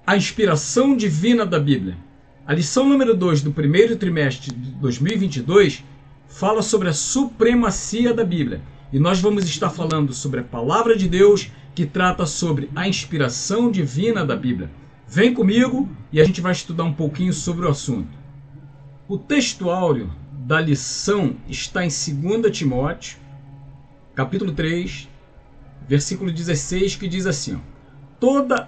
a inspiração divina da Bíblia. A lição número 2 do primeiro trimestre de 2022 fala sobre a supremacia da Bíblia. E nós vamos estar falando sobre a palavra de Deus, que trata sobre a inspiração divina da Bíblia. Vem comigo e a gente vai estudar um pouquinho sobre o assunto. O texto áureo da lição está em 2 Timóteo, capítulo 3, versículo 16, que diz assim: toda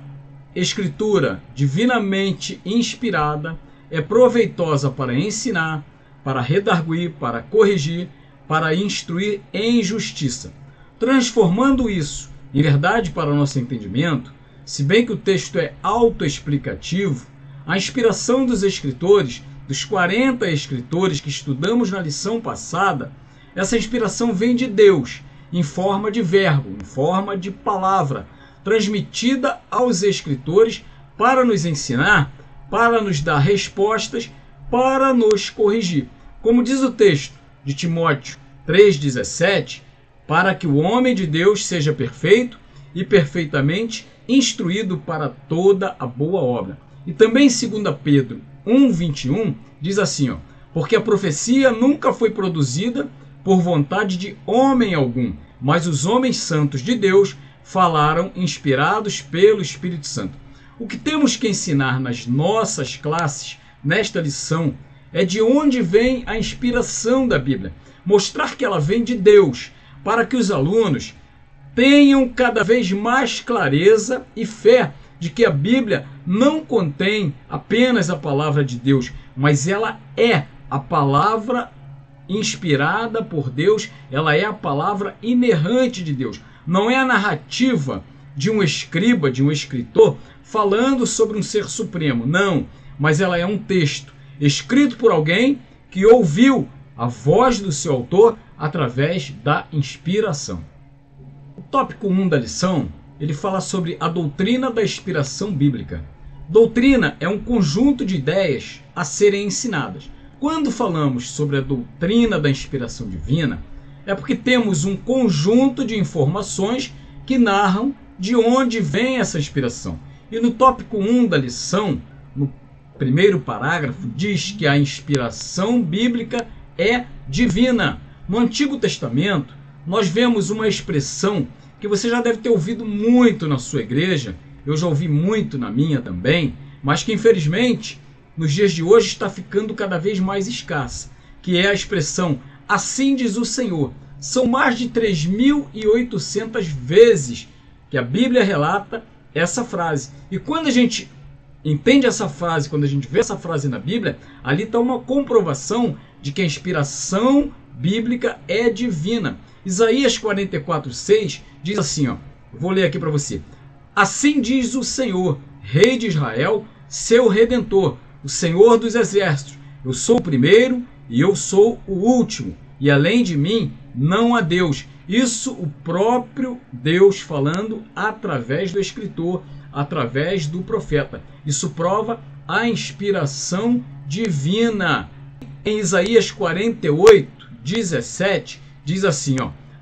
escritura divinamente inspirada é proveitosa para ensinar, para redarguir, para corrigir, para instruir em justiça, transformando isso em verdade para o nosso entendimento. Se bem que o texto é autoexplicativo, a inspiração dos escritores, dos 40 escritores que estudamos na lição passada, essa inspiração vem de Deus, em forma de verbo, em forma de palavra, transmitida aos escritores para nos ensinar, para nos dar respostas, para nos corrigir. Como diz o texto de Timóteo 3,17, para que o homem de Deus seja perfeito e perfeitamente instruído para toda a boa obra. E também 2 Pedro 1,21 diz assim, porque a profecia nunca foi produzida por vontade de homem algum, mas os homens santos de Deus falaram inspirados pelo Espírito Santo. O que temos que ensinar nas nossas classes, nesta lição, é de onde vem a inspiração da Bíblia. Mostrar que ela vem de Deus, para que os alunos tenham cada vez mais clareza e fé de que a Bíblia não contém apenas a palavra de Deus, mas ela é a palavra inspirada por Deus, ela é a palavra inerrante de Deus. Não é a narrativa de um escriba, de um escritor, falando sobre um ser supremo, não, mas ela é um texto escrito por alguém que ouviu a voz do seu autor através da inspiração. O tópico 1 da lição, ele fala sobre a doutrina da inspiração bíblica. Doutrina é um conjunto de ideias a serem ensinadas. Quando falamos sobre a doutrina da inspiração divina, é porque temos um conjunto de informações que narram de onde vem essa inspiração. E no tópico 1 da lição, no primeiro parágrafo, diz que a inspiração bíblica é divina. No Antigo Testamento, nós vemos uma expressão que você já deve ter ouvido muito na sua igreja, eu já ouvi muito na minha também, mas que infelizmente nos dias de hoje está ficando cada vez mais escassa, que é a expressão assim diz o Senhor. São mais de 3.800 vezes que a Bíblia relata essa frase. E quando a gente entende essa frase, quando a gente vê essa frase na Bíblia, ali está uma comprovação de que a inspiração bíblica é divina. Isaías 44,6 diz assim, vou ler aqui para você. Assim diz o Senhor, Rei de Israel, seu Redentor, o Senhor dos Exércitos. Eu sou o primeiro e eu sou o último, e além de mim não há Deus. Isso o próprio Deus falando através do escritor, através do profeta. Isso prova a inspiração divina. Em Isaías 48:17 diz assim,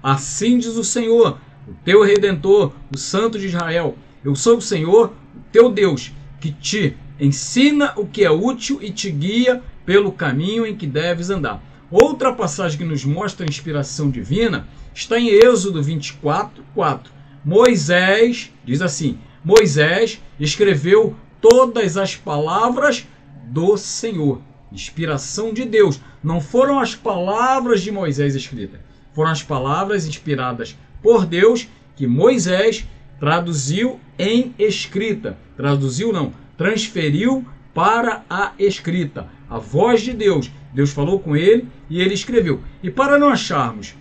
assim diz o Senhor, o teu Redentor, o Santo de Israel. Eu sou o Senhor, o teu Deus, que te ensina o que é útil e te guia pelo caminho em que deves andar. Outra passagem que nos mostra a inspiração divina está em Êxodo 24:4. Moisés, diz assim, Moisés escreveu todas as palavras do Senhor. Inspiração de Deus. Não foram as palavras de Moisés escritas, foram as palavras inspiradas por Deus que Moisés traduziu em escrita. Traduziu não, transferiu para a escrita. A voz de Deus. Deus falou com ele e ele escreveu. E para não acharmos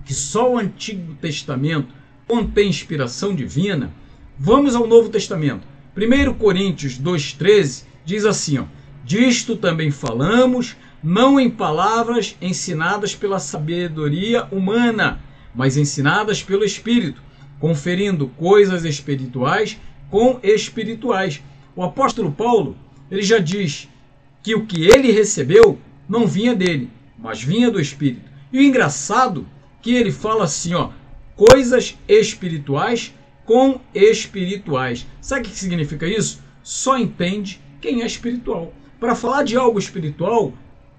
que só o Antigo Testamento contém inspiração divina, vamos ao Novo Testamento. 1 Coríntios 2,13 diz assim, disto também falamos, não em palavras ensinadas pela sabedoria humana, mas ensinadas pelo Espírito, conferindo coisas espirituais com espirituais. O apóstolo Paulo, ele já diz que o que ele recebeu não vinha dele, mas vinha do Espírito. E o engraçado que ele fala assim, coisas espirituais com espirituais. Sabe o que significa isso? só entende quem é espiritual. Para falar de algo espiritual,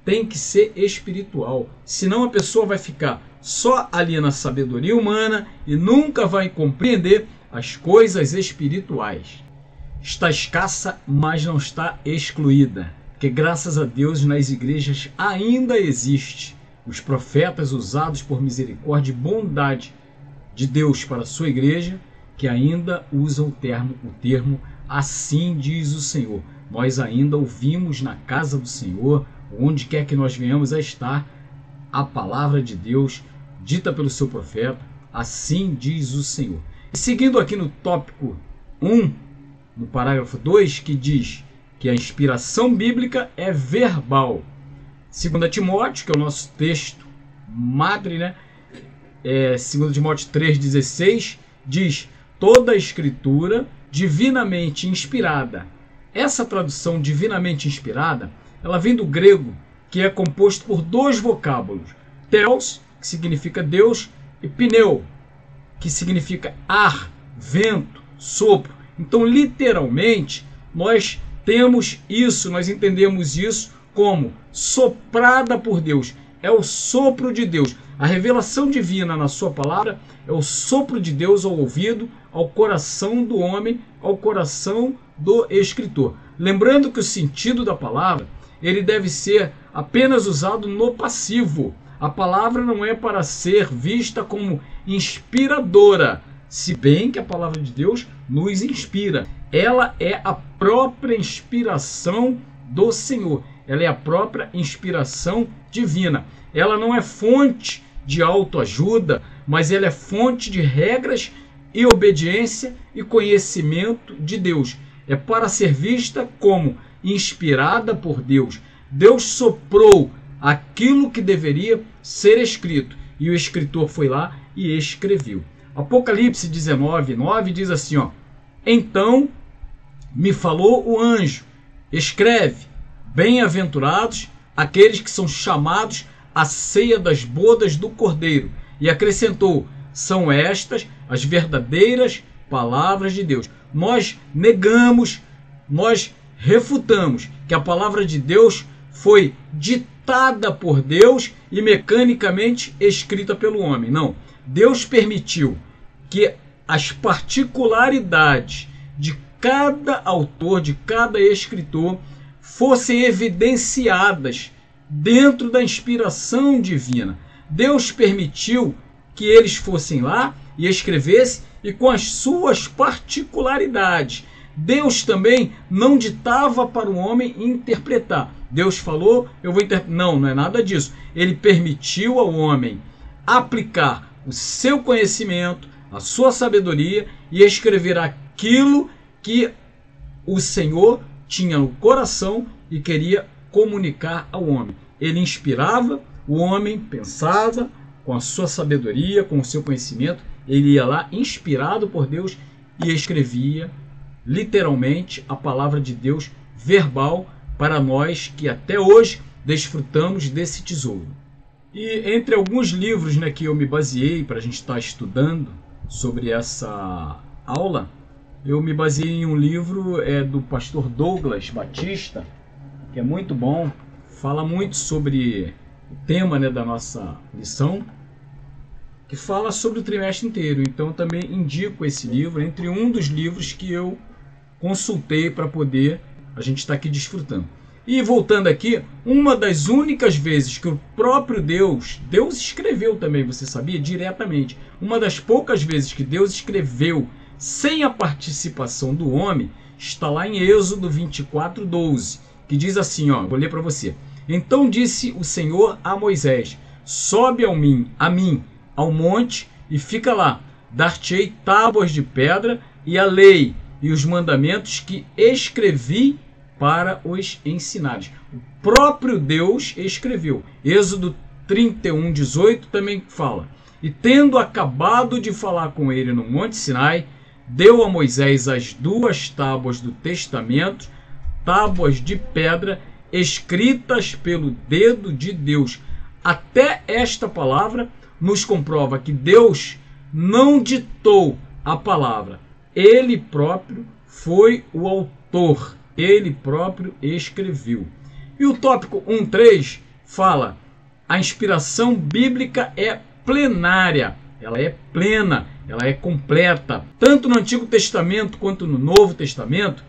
tem que ser espiritual. Senão a pessoa vai ficar só ali na sabedoria humana e nunca vai compreender as coisas espirituais. Está escassa, mas não está excluída. Porque graças a Deus nas igrejas ainda existe os profetas usados por misericórdia e bondade de Deus para a sua igreja, que ainda usam o termo assim diz o Senhor. Nós ainda ouvimos na casa do Senhor, onde quer que nós venhamos a estar, a palavra de Deus dita pelo seu profeta, assim diz o Senhor. E seguindo aqui no tópico 1, no parágrafo 2, que diz que a inspiração bíblica é verbal. 2 Timóteo, que é o nosso texto madre, né? 2 Timóteo 3,16 diz: toda a escritura divinamente inspirada. Essa tradução divinamente inspirada, ela vem do grego, que é composto por dois vocábulos: theos, que significa Deus, e pneu, que significa ar, vento, sopro. Então, literalmente, nós temos isso, nós entendemos isso como soprada por Deus. É o sopro de Deus. A revelação divina na sua palavra é o sopro de Deus ao ouvido, ao coração do homem, ao coração do escritor. Lembrando que o sentido da palavra, ele deve ser apenas usado no passivo. A palavra não é para ser vista como inspiradora, se bem que a palavra de Deus nos inspira. Ela é a própria inspiração do Senhor. Ela é a própria inspiração divina. Ela não é fonte de autoajuda, mas ela é fonte de regras e obediência e conhecimento de Deus. É para ser vista como inspirada por Deus. Deus soprou aquilo que deveria ser escrito, e o escritor foi lá e escreveu. Apocalipse 19:9 diz assim, ó: então me falou o anjo, escreve, bem-aventurados aqueles que são chamados à ceia das bodas do Cordeiro. E acrescentou: são estas as verdadeiras palavras de Deus. Nós negamos, nós refutamos que a palavra de Deus foi ditada por Deus e mecanicamente escrita pelo homem. Não. Deus permitiu que as particularidades de cada autor, de cada escritor, fossem evidenciadas dentro da inspiração divina. Deus permitiu que eles fossem lá e escrevessem, e com as suas particularidades. Deus também não ditava para o homem interpretar. Deus falou, eu vou interpretar. Não, não é nada disso. Ele permitiu ao homem aplicar o seu conhecimento, a sua sabedoria e escrever aquilo que o Senhor tinha no coração e queria comunicar ao homem. Ele inspirava, o homem pensava com a sua sabedoria, com o seu conhecimento, ele ia lá inspirado por Deus e escrevia literalmente a palavra de Deus verbal para nós que até hoje desfrutamos desse tesouro. E entre alguns livros, né, que eu me baseei para a gente estar estudando sobre essa aula, eu me baseei em um livro do pastor Douglas Batista, que é muito bom, fala muito sobre o tema, né, da nossa lição, que fala sobre o trimestre inteiro. Então também indico esse livro, entre um dos livros que eu consultei para poder a gente estar aqui desfrutando. E voltando aqui, uma das únicas vezes que o próprio Deus escreveu também, você sabia, diretamente, uma das poucas vezes que Deus escreveu sem a participação do homem, está lá em Êxodo 24:12, que diz assim, ó, vou ler para você. Então disse o Senhor a Moisés: sobe a mim, ao monte, e fica lá. Dar-te-ei tábuas de pedra e a lei e os mandamentos que escrevi para os ensinares. O próprio Deus escreveu. Êxodo 31:18 também fala: e tendo acabado de falar com ele no Monte Sinai, deu a Moisés as 2 tábuas do testamento, tábuas de pedra, escritas pelo dedo de Deus. Até esta palavra nos comprova que Deus não ditou a palavra. Ele próprio foi o autor autor, ele próprio escreveu. E o tópico 1.3 fala: a inspiração bíblica é plenária, ela é plena, ela é completa. Tanto no Antigo Testamento quanto no Novo Testamento,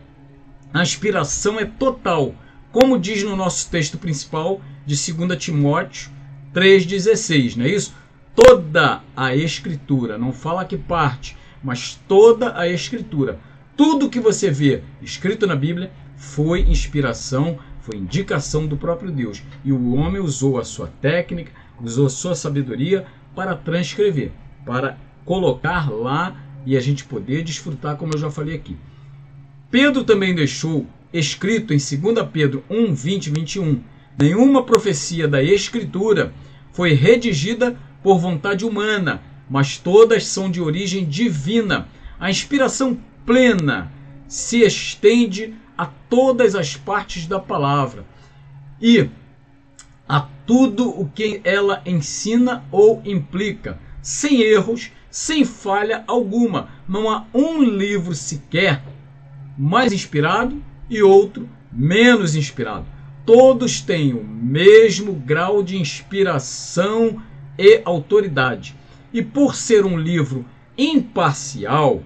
a inspiração é total, como diz no nosso texto principal de 2 Timóteo 3,16, não é isso? Toda a Escritura, não fala que parte, mas toda a Escritura. Tudo que você vê escrito na Bíblia foi inspiração, foi indicação do próprio Deus. E o homem usou a sua técnica, usou a sua sabedoria para transcrever, para colocar lá e a gente poder desfrutar, como eu já falei aqui. Pedro também deixou escrito em 2 Pedro 1, 20 e 21, nenhuma profecia da Escritura foi redigida por vontade humana, mas todas são de origem divina. A inspiração plena se estende a todas as partes da palavra e a tudo o que ela ensina ou implica, sem erros, sem falha alguma. Não há um livro sequer mais inspirado e outro menos inspirado. Todos têm o mesmo grau de inspiração e autoridade. E por ser um livro imparcial,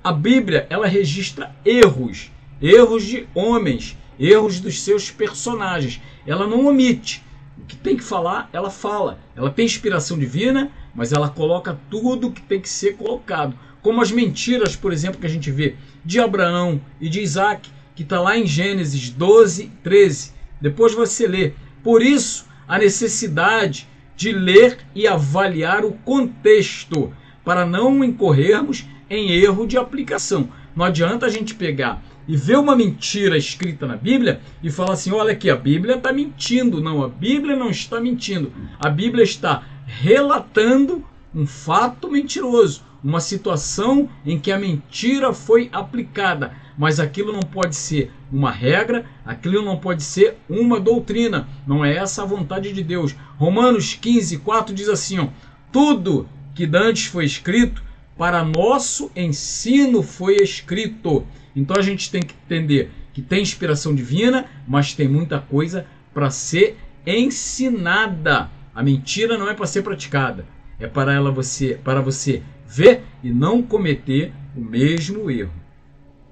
a Bíblia ela registra erros de homens, erros dos seus personagens. Ela não omite. O que tem que falar, ela fala. Ela tem inspiração divina, mas ela coloca tudo que tem que ser colocado. Como as mentiras, por exemplo, que a gente vê de Abraão e de Isaac, que está lá em Gênesis 12, 13. Depois você lê. Por isso, a necessidade de ler e avaliar o contexto, para não incorrermos em erro de aplicação. Não adianta a gente pegar e ver uma mentira escrita na Bíblia e falar assim: olha aqui, a Bíblia está mentindo. Não, a Bíblia não está mentindo. A Bíblia está relatando um fato mentiroso, uma situação em que a mentira foi aplicada, mas aquilo não pode ser uma regra, aquilo não pode ser uma doutrina, não é essa a vontade de Deus. Romanos 15, 4 diz assim, ó, tudo que dantes foi escrito, para nosso ensino foi escrito. Então a gente tem que entender que tem inspiração divina, mas tem muita coisa para ser ensinada. A mentira não é para ser praticada, é para você ver e não cometer o mesmo erro.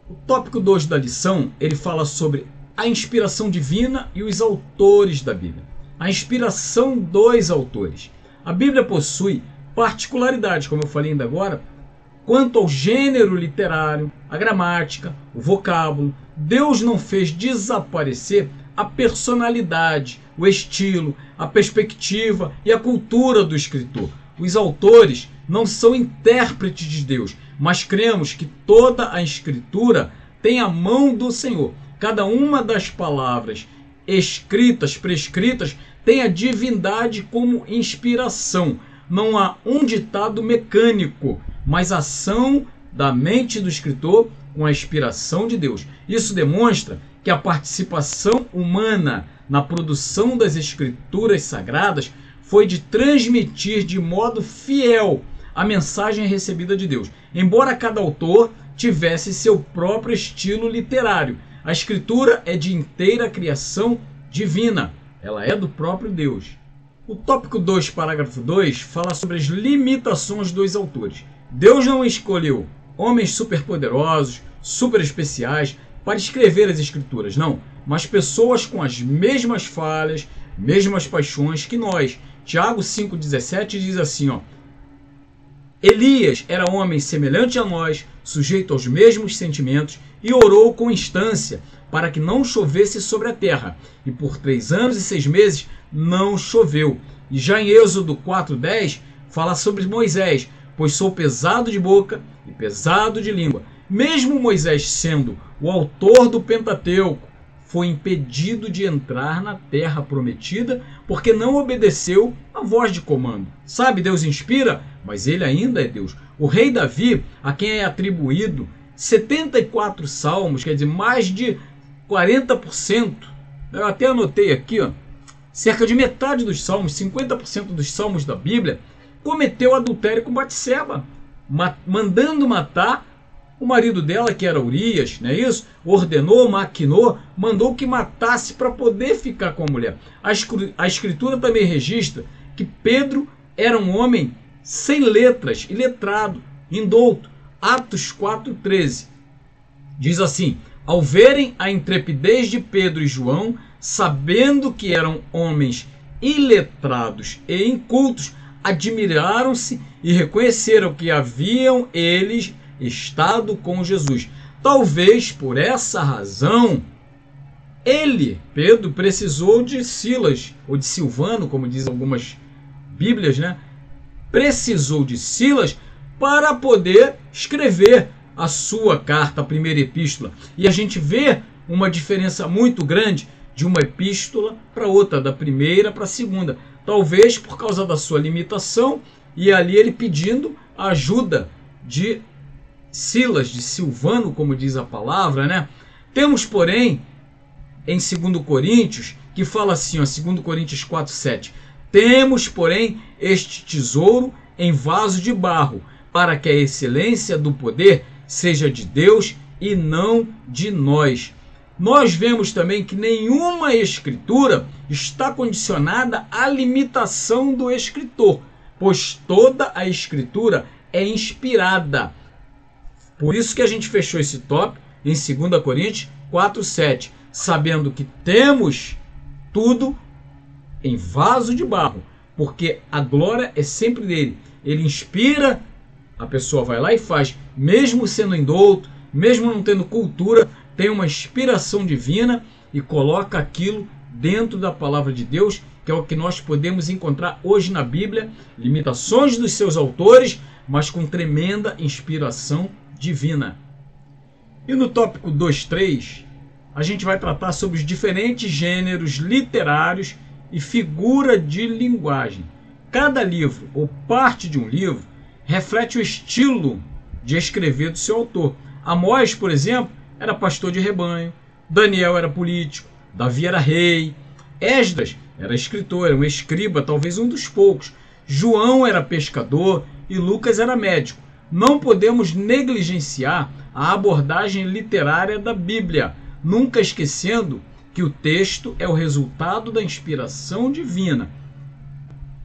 O tópico 2 da lição, ele fala sobre a inspiração divina e os autores da Bíblia. A inspiração dos autores. A Bíblia possui particularidades, como eu falei ainda agora, quanto ao gênero literário, a gramática, o vocábulo. Deus não fez desaparecer a personalidade, o estilo, a perspectiva e a cultura do escritor. Os autores não são intérpretes de Deus, mas cremos que toda a Escritura tem a mão do Senhor. Cada uma das palavras escritas, prescritas, tem a divindade como inspiração. Não há um ditado mecânico, mas ação da mente do escritor com a inspiração de Deus. Isso demonstra que a participação humana na produção das Escrituras Sagradas foi de transmitir de modo fiel a mensagem recebida de Deus. Embora cada autor tivesse seu próprio estilo literário, a Escritura é de inteira criação divina. Ela é do próprio Deus. O tópico 2, parágrafo 2, fala sobre as limitações dos autores. Deus não escolheu homens superpoderosos, super especiais para escrever as Escrituras, não, mas pessoas com as mesmas falhas, mesmas paixões que nós. Tiago 5,17 diz assim, ó, Elias era homem semelhante a nós, sujeito aos mesmos sentimentos, e orou com instância para que não chovesse sobre a terra. E por 3 anos e 6 meses não choveu. E já em Êxodo 4,10 fala sobre Moisés, pois sou pesado de boca e pesado de língua. Mesmo Moisés sendo o autor do Pentateuco, foi impedido de entrar na terra prometida porque não obedeceu a voz de comando. Sabe, Deus inspira, mas ele ainda é Deus. O rei Davi, a quem é atribuído 74 salmos, quer dizer, mais de 40%, eu até anotei aqui, ó, cerca de metade dos salmos, 50% dos salmos da Bíblia, cometeu adultério com Batseba, mandando matar O marido dela, que era Urias, não é isso? Ordenou, maquinou, mandou que matasse para poder ficar com a mulher. A escritura também registra que Pedro era um homem sem letras, iletrado, indouto. Atos 4,13 diz assim: ao verem a intrepidez de Pedro e João, sabendo que eram homens iletrados e incultos, admiraram-se e reconheceram que haviam eles estado com Jesus. Talvez por essa razão, Pedro, precisou de Silas, ou de Silvano, como diz algumas Bíblias, né? Precisou de Silas para poder escrever a sua carta, a primeira epístola. E a gente vê uma diferença muito grande de uma epístola para outra, da primeira para a segunda. Talvez por causa da sua limitação, e ali ele pedindo a ajuda de Silas, de Silvano, como diz a palavra, né? Temos, porém, em 2 Coríntios, que fala assim, ó, 2 Coríntios 4,7: temos, porém, este tesouro em vaso de barro, para que a excelência do poder seja de Deus e não de nós. Nós vemos também que nenhuma escritura está condicionada à limitação do escritor, pois toda a escritura é inspirada. Por isso que a gente fechou esse tópico em 2 Coríntios 4,7, sabendo que temos tudo em vaso de barro, porque a glória é sempre dele. Ele inspira, a pessoa vai lá e faz, mesmo sendo indouto, mesmo não tendo cultura, tem uma inspiração divina e coloca aquilo dentro da palavra de Deus, que é o que nós podemos encontrar hoje na Bíblia, limitações dos seus autores, mas com tremenda inspiração divina. E no tópico 2.3, a gente vai tratar sobre os diferentes gêneros literários e figura de linguagem. Cada livro ou parte de um livro reflete o estilo de escrever do seu autor. Amós, por exemplo, era pastor de rebanho, Daniel era político, Davi era rei, Esdras era escritor, era um escriba, talvez um dos poucos, João era pescador e Lucas era médico. Não podemos negligenciar a abordagem literária da Bíblia, nunca esquecendo que o texto é o resultado da inspiração divina.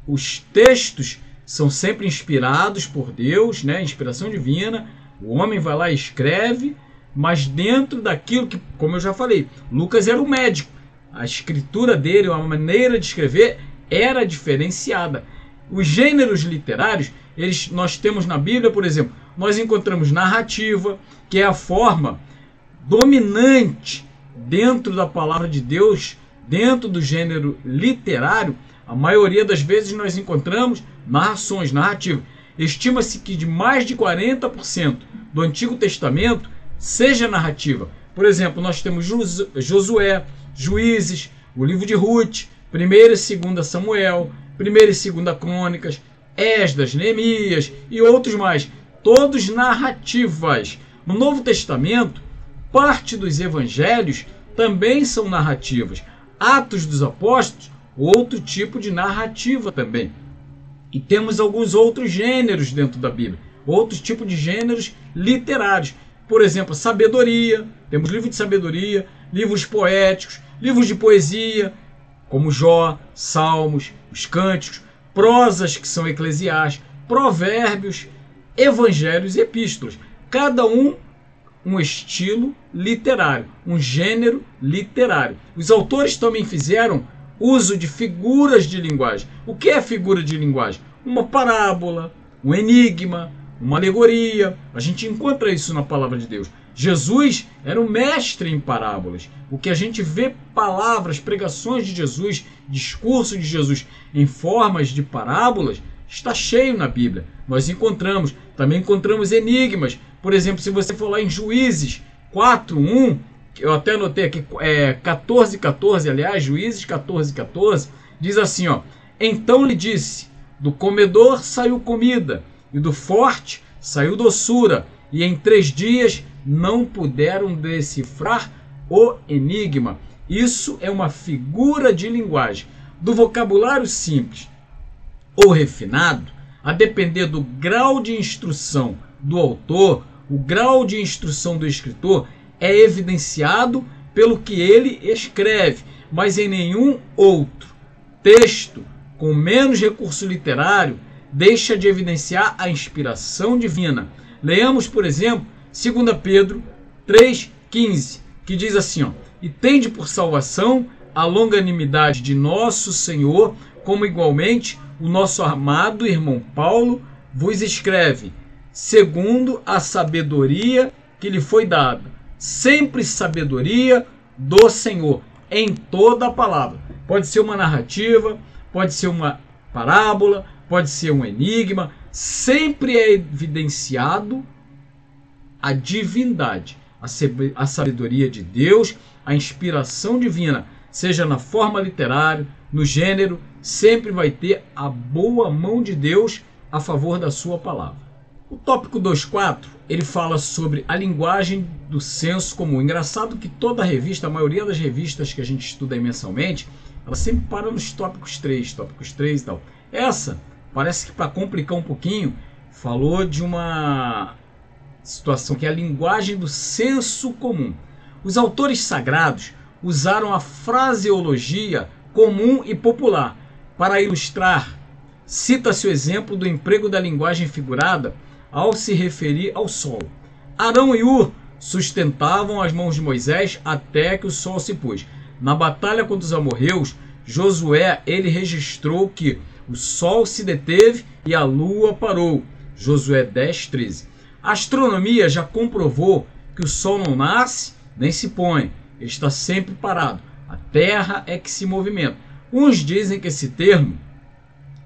Os textos são sempre inspirados por Deus, né? Inspiração divina. O homem vai lá e escreve, mas dentro daquilo que, como eu já falei, Lucas era um médico. A escritura dele, a maneira de escrever era diferenciada. Os gêneros literários, nós temos na Bíblia, por exemplo, nós encontramos narrativa, que é a forma dominante dentro da palavra de Deus, dentro do gênero literário. A maioria das vezes nós encontramos narrações, narrativa. Estima-se que de mais de 40% do Antigo Testamento seja narrativa. Por exemplo, nós temos Josué, Juízes, o livro de Ruth, 1ª e 2ª Samuel, 1ª e 2ª Crônicas, Esdras, Neemias e outros mais. Todos narrativas. No Novo Testamento, parte dos evangelhos também são narrativas. Atos dos Apóstolos, outro tipo de narrativa também. E temos alguns outros gêneros dentro da Bíblia, outros tipos de gêneros literários. Por exemplo, sabedoria, temos livros de sabedoria, livros poéticos, livros de poesia, como Jó, Salmos, os Cânticos, prosas que são eclesiásticas, provérbios, evangelhos e epístolas. Cada um estilo literário, um gênero literário. Os autores também fizeram uso de figuras de linguagem. O que é figura de linguagem? Uma parábola, um enigma, uma alegoria. A gente encontra isso na palavra de Deus. Jesus era um mestre em parábolas. O que a gente vê palavras, pregações de Jesus, discurso de Jesus em formas de parábolas, está cheio na Bíblia. Nós também encontramos enigmas. Por exemplo, se você for lá em Juízes 4:1, eu até anotei aqui, 14:14, aliás, Juízes 14:14, diz assim, ó: então lhe disse, do comedor saiu comida, e do forte saiu doçura, e em 3 dias não puderam decifrar o enigma. Isso é uma figura de linguagem. Do vocabulário simples ou refinado, a depender do grau de instrução do autor, O grau de instrução do escritor é evidenciado pelo que ele escreve, mas em nenhum outro texto com menos recurso literário deixa de evidenciar a inspiração divina. Leamos, por exemplo, 2 Pedro 3,15, que diz assim, ó: e tende por salvação a longanimidade de nosso Senhor, como igualmente o nosso amado irmão Paulo vos escreve, segundo a sabedoria que lhe foi dada. Sempre sabedoria do Senhor, em toda a palavra. Pode ser uma narrativa, pode ser uma parábola, pode ser um enigma, sempre é evidenciado a divindade, a sabedoria de Deus, a inspiração divina, seja na forma literária, no gênero, sempre vai ter a boa mão de Deus a favor da sua palavra. O tópico 2.4, ele fala sobre a linguagem do senso comum. Engraçado que toda revista, a maioria das revistas que a gente estuda aí mensalmente, ela sempre para nos tópicos 3 e tal. Essa, parece que para complicar um pouquinho, falou de uma situação que é a linguagem do senso comum. Os autores sagrados usaram a fraseologia comum e popular para ilustrar. Cita-se o exemplo do emprego da linguagem figurada ao se referir ao sol. Arão e Ur sustentavam as mãos de Moisés até que o sol se pôs. Na batalha contra os amorreus, Josué, ele registrou que o sol se deteve e a lua parou. Josué 10:13. A astronomia já comprovou que o sol não nasce nem se põe, ele está sempre parado. A terra é que se movimenta. Uns dizem que esse termo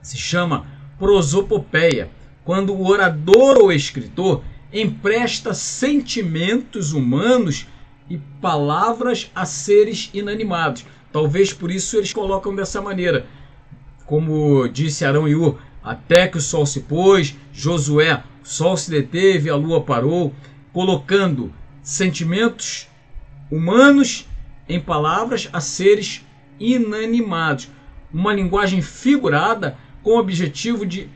se chama prosopopeia, quando o orador ou escritor empresta sentimentos humanos e palavras a seres inanimados. Talvez por isso eles colocam dessa maneira. Como disse Arão e Ur, até que o sol se pôs, Josué, o sol se deteve, a lua parou, colocando sentimentos humanos em palavras a seres inanimados. Uma linguagem figurada com o objetivo de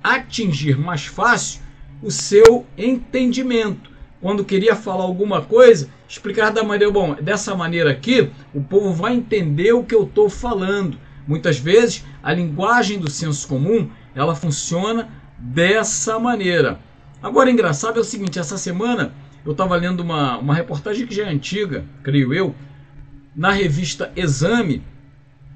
atingir mais fácil o seu entendimento. Quando queria falar alguma coisa, explicar da maneira, bom, dessa maneira aqui, o povo vai entender o que eu estou falando. Muitas vezes, a linguagem do senso comum, ela funciona dessa maneira. Agora, engraçado é o seguinte, essa semana eu estava lendo uma reportagem que já é antiga, creio eu, na revista Exame,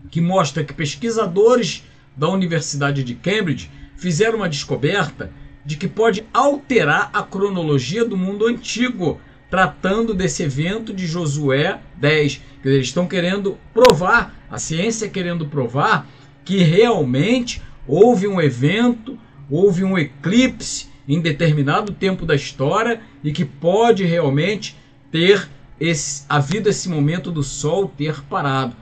que mostra que pesquisadores da Universidade de Cambridge fizeram uma descoberta de que pode alterar a cronologia do mundo antigo, tratando desse evento de Josué 10. Eles estão querendo provar, a ciência querendo provar, que realmente houve um evento, houve um eclipse em determinado tempo da história e que pode realmente ter havido esse momento do Sol ter parado.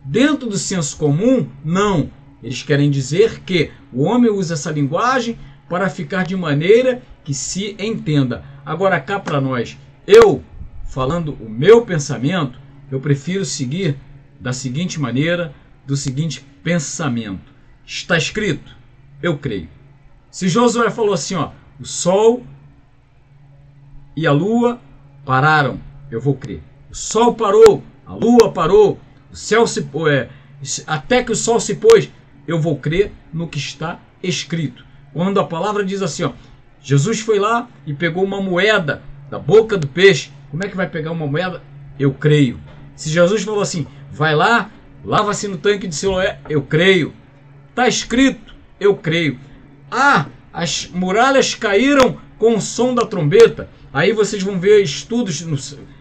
Dentro do senso comum, não. Eles querem dizer que o homem usa essa linguagem para ficar de maneira que se entenda. Agora cá para nós, eu falando o meu pensamento, eu prefiro seguir da seguinte maneira, do seguinte pensamento. Está escrito, eu creio. Se Josué falou assim, ó, o sol e a lua pararam, eu vou crer. O sol parou, a lua parou, o céu se até que o sol se pôs, eu vou crer no que está escrito. Quando a palavra diz assim, ó, Jesus foi lá e pegou uma moeda da boca do peixe. Como é que vai pegar uma moeda? Eu creio. Se Jesus falou assim, vai lá, lava-se no tanque de Siloé, eu creio. Está escrito, eu creio. Ah, as muralhas caíram com o som da trombeta. Aí vocês vão ver estudos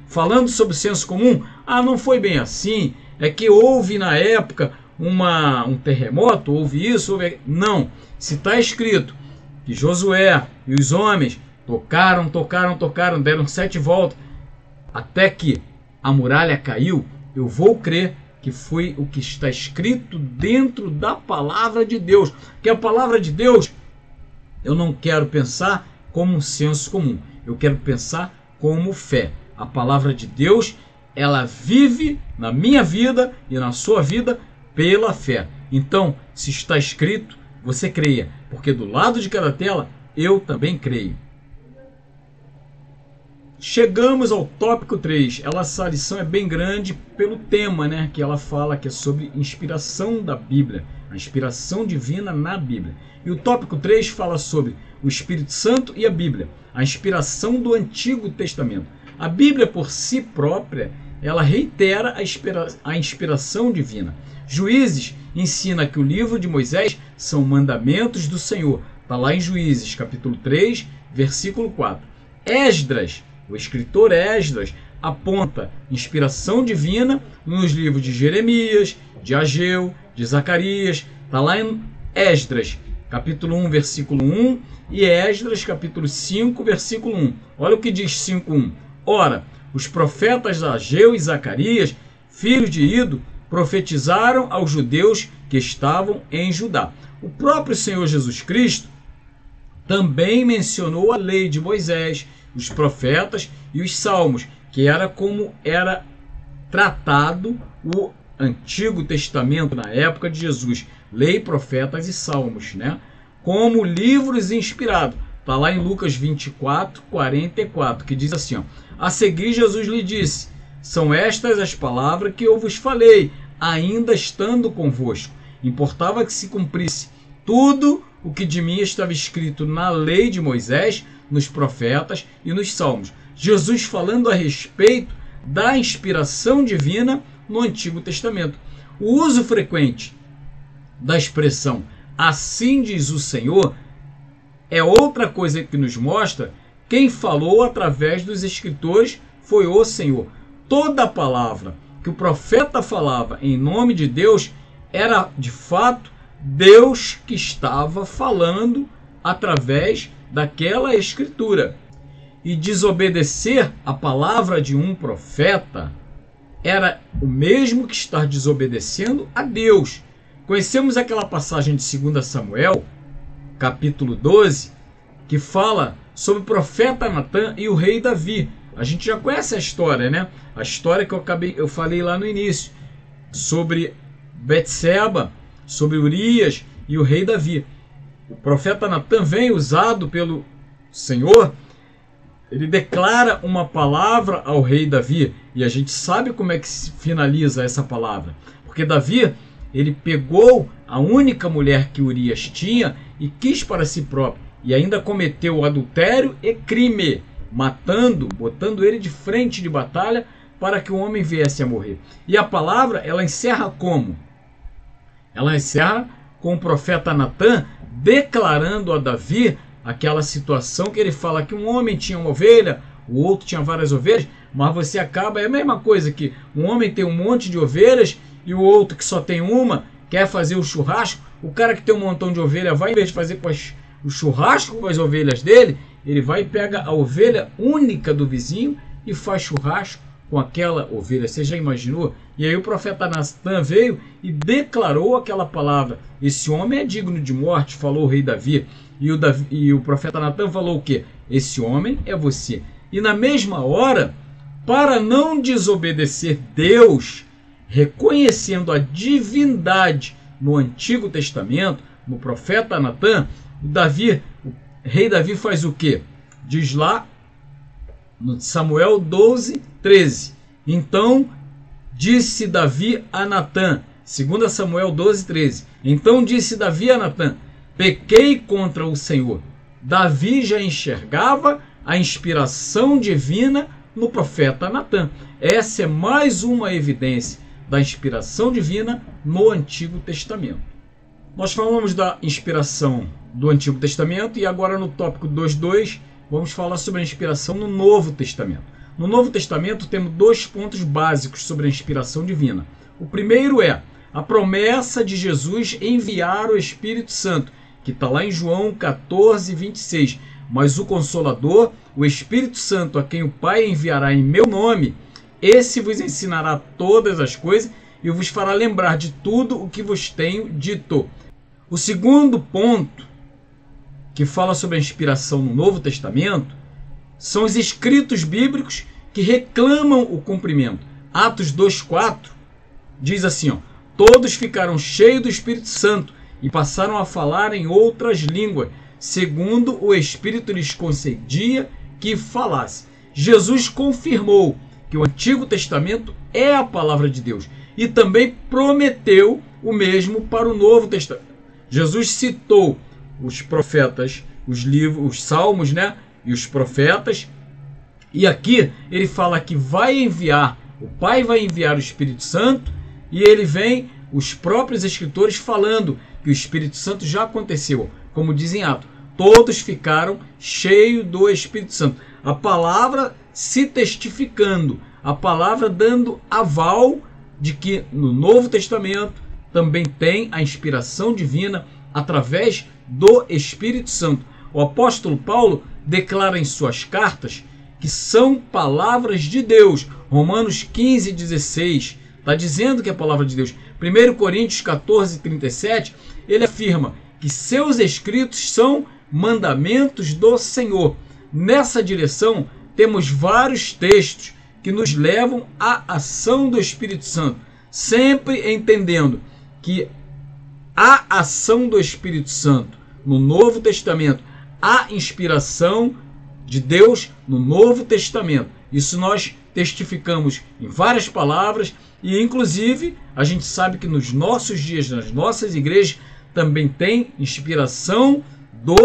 falando sobre o senso comum. Ah, não foi bem assim. É que houve na época um terremoto, houve isso, houve... Não. Se está escrito que Josué e os homens tocaram, deram 7 voltas, até que a muralha caiu, eu vou crer que foi o que está escrito dentro da palavra de Deus. Que a palavra de Deus, eu não quero pensar como um senso comum. Eu quero pensar como fé. A palavra de Deus, ela vive na minha vida e na sua vida pela fé. Então, se está escrito, você creia, porque do lado de cada tela eu também creio. chegamos ao tópico 3. Essa lição é bem grande pelo tema, né, que ela fala, que é sobre inspiração da Bíblia, a inspiração divina na Bíblia. E o tópico 3 fala sobre o Espírito Santo e a Bíblia, a inspiração do Antigo Testamento. A Bíblia por si própria, ela reitera a inspiração divina. Juízes ensina que o livro de Moisés são mandamentos do Senhor. Está lá em Juízes, capítulo 3, versículo 4. Esdras, o escritor Esdras, aponta inspiração divina nos livros de Jeremias, de Ageu, de Zacarias. Está lá em Esdras, capítulo 1, versículo 1, e Esdras, capítulo 5, versículo 1. Olha o que diz 5:1. Ora, os profetas Ageu e Zacarias, filhos de Ido, profetizaram aos judeus que estavam em Judá. O próprio Senhor Jesus Cristo também mencionou a lei de Moisés, os profetas e os salmos, que era como era tratado o Antigo Testamento na época de Jesus. Lei, profetas e salmos, né? Como livros inspirados. Está lá em Lucas 24, 44, que diz assim, ó: a seguir Jesus lhe disse: são estas as palavras que eu vos falei, ainda estando convosco. Importava que se cumprisse tudo o que de mim estava escrito na lei de Moisés, nos profetas e nos salmos. Jesus falando a respeito da inspiração divina no Antigo Testamento. O uso frequente da expressão assim diz o Senhor é outra coisa que nos mostra quem falou através dos escritores foi o Senhor. Toda palavra que o profeta falava em nome de Deus era de fato Deus que estava falando através daquela escritura. E desobedecer a palavra de um profeta era o mesmo que estar desobedecendo a Deus. Conhecemos aquela passagem de 2 Samuel, capítulo 12, que fala sobre o profeta Natã e o rei Davi. A gente já conhece a história, né? A história que eu falei lá no início, sobre Betseba, sobre Urias e o rei Davi. O profeta Natã vem usado pelo Senhor, ele declara uma palavra ao rei Davi, e a gente sabe como é que se finaliza essa palavra, porque Davi, ele pegou a única mulher que Urias tinha e quis para si próprio, e ainda cometeu adultério e crime, botando ele de frente de batalha para que o homem viesse a morrer. E a palavra, ela encerra como? Ela encerra com o profeta Natã declarando a Davi aquela situação que ele fala que um homem tinha uma ovelha, o outro tinha várias ovelhas, mas você acaba, é a mesma coisa que um homem tem um monte de ovelhas e o outro que só tem uma quer fazer o churrasco. O cara que tem um montão de ovelha vai, em vez de fazer o churrasco com as ovelhas dele, ele vai e pega a ovelha única do vizinho e faz churrasco com aquela ovelha. Você já imaginou? E aí o profeta Natã veio e declarou aquela palavra: esse homem é digno de morte, falou o rei Davi. E o profeta Natã falou o quê? Esse homem é você. E na mesma hora, para não desobedecer Deus, reconhecendo a divindade no Antigo Testamento, no profeta Natã, o rei Davi faz o quê? Diz lá no Samuel 12, 13. Então disse Davi a Natã, 2 Samuel 12, 13. Então disse Davi a Natã: pequei contra o Senhor. Davi já enxergava a inspiração divina no profeta Natã. Essa é mais uma evidência da inspiração divina no Antigo Testamento. Nós falamos da inspiração do Antigo Testamento e agora no tópico 2.2 vamos falar sobre a inspiração no Novo Testamento. No Novo Testamento temos dois pontos básicos sobre a inspiração divina. O primeiro é a promessa de Jesus enviar o Espírito Santo, que está lá em João 14, 26. Mas o Consolador, o Espírito Santo, a quem o Pai enviará em meu nome, esse vos ensinará todas as coisas e vos fará lembrar de tudo o que vos tenho dito. O segundo ponto que fala sobre a inspiração no Novo Testamento são os escritos bíblicos que reclamam o cumprimento. Atos 2,4 diz assim, ó: todos ficaram cheios do Espírito Santo e passaram a falar em outras línguas, segundo o Espírito lhes concedia que falasse. Jesus confirmou que o Antigo Testamento é a palavra de Deus e também prometeu o mesmo para o Novo Testamento. Jesus citou os profetas, os livros, os salmos, né, e os profetas, e aqui ele fala que vai enviar, o Pai vai enviar o Espírito Santo, e ele vem, os próprios escritores falando que o Espírito Santo já aconteceu, como diz em Atos, todos ficaram cheios do Espírito Santo. A palavra se testificando, a palavra dando aval de que no Novo Testamento também tem a inspiração divina através do Espírito Santo. O apóstolo Paulo declara em suas cartas que são palavras de Deus. Romanos 15:16 está dizendo que é a palavra de Deus. 1 Coríntios 14:37 ele afirma que seus escritos são mandamentos do Senhor. Nessa direção temos vários textos que nos levam à ação do Espírito Santo, sempre entendendo que a ação do Espírito Santo no Novo Testamento, a inspiração de Deus no Novo Testamento. Isso nós testificamos em várias palavras e inclusive a gente sabe que nos nossos dias, nas nossas igrejas, também tem inspiração do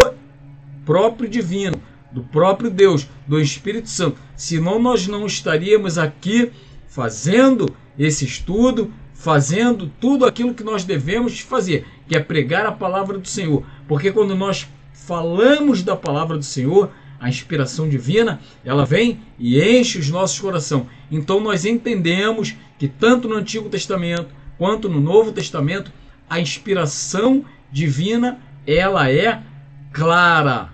próprio divino, do próprio Deus, do Espírito Santo. Senão nós não estaríamos aqui fazendo esse estudo, fazendo tudo aquilo que nós devemos fazer, que é pregar a palavra do Senhor. Porque quando nós falamos da palavra do Senhor, a inspiração divina, ela vem e enche os nossos corações. Então nós entendemos que tanto no Antigo Testamento quanto no Novo Testamento, a inspiração divina, ela é clara.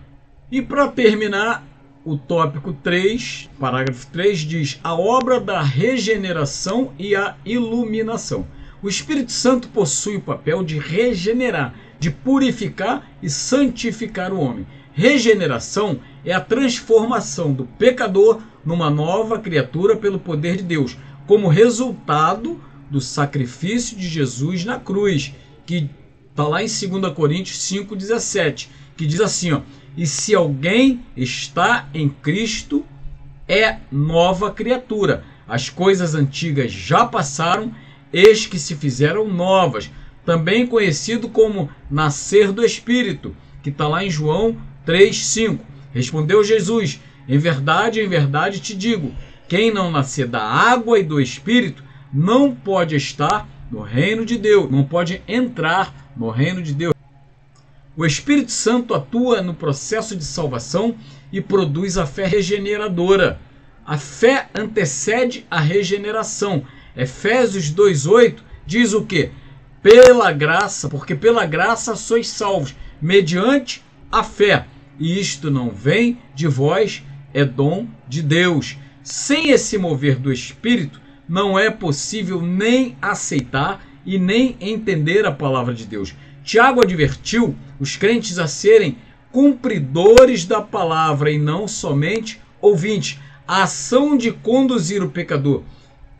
E para terminar, o tópico 3, parágrafo 3, diz a obra da regeneração e a iluminação. O Espírito Santo possui o papel de regenerar, de purificar e santificar o homem. Regeneração é a transformação do pecador numa nova criatura pelo poder de Deus, como resultado do sacrifício de Jesus na cruz, que está lá em 2 Coríntios 5,17, que diz assim, ó, e se alguém está em Cristo, é nova criatura. As coisas antigas já passaram, eis que se fizeram novas. Também conhecido como nascer do Espírito, que está lá em João 3,5. Respondeu Jesus, em verdade te digo, quem não nascer da água e do Espírito, não pode estar no reino de Deus, não pode entrar no reino de Deus. O Espírito Santo atua no processo de salvação e produz a fé regeneradora. A fé antecede a regeneração. Efésios 2,8 diz o quê? Pela graça, porque pela graça sois salvos, mediante a fé. E isto não vem de vós, é dom de Deus. Sem esse mover do Espírito, não é possível nem aceitar e nem entender a palavra de Deus. Tiago advertiu os crentes a serem cumpridores da palavra e não somente ouvintes. A ação de conduzir o pecador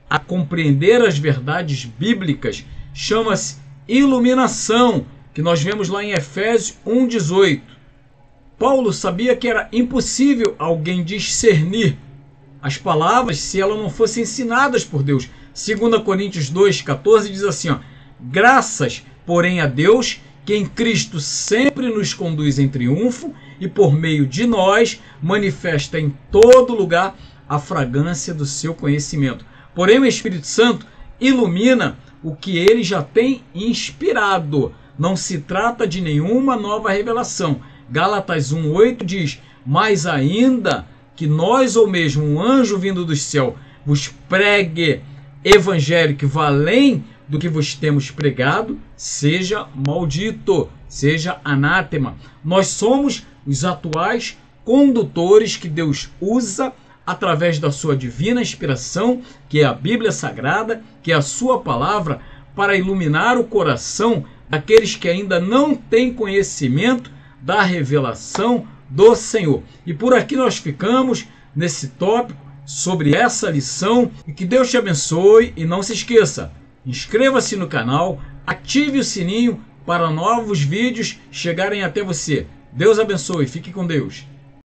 a compreender as verdades bíblicas chama-se iluminação, que nós vemos lá em Efésios 1,18. Paulo sabia que era impossível alguém discernir as palavras se elas não fossem ensinadas por Deus. 2 Coríntios 2,14 diz assim, ó, graças, porém, a Deus, que em Cristo sempre nos conduz em triunfo e por meio de nós manifesta em todo lugar a fragrância do seu conhecimento. Porém, o Espírito Santo ilumina o que ele já tem inspirado. Não se trata de nenhuma nova revelação. Gálatas 1,8 diz, mas ainda que nós ou mesmo um anjo vindo do céu vos pregue evangelho que vá além do que vos temos pregado, seja maldito, seja anátema. Nós somos os atuais condutores que Deus usa através da sua divina inspiração, que é a Bíblia Sagrada, que é a sua palavra, para iluminar o coração daqueles que ainda não têm conhecimento da revelação do Senhor. E por aqui nós ficamos nesse tópico sobre essa lição e que Deus te abençoe e não se esqueça, inscreva-se no canal, ative o sininho para novos vídeos chegarem até você. Deus abençoe, fique com Deus.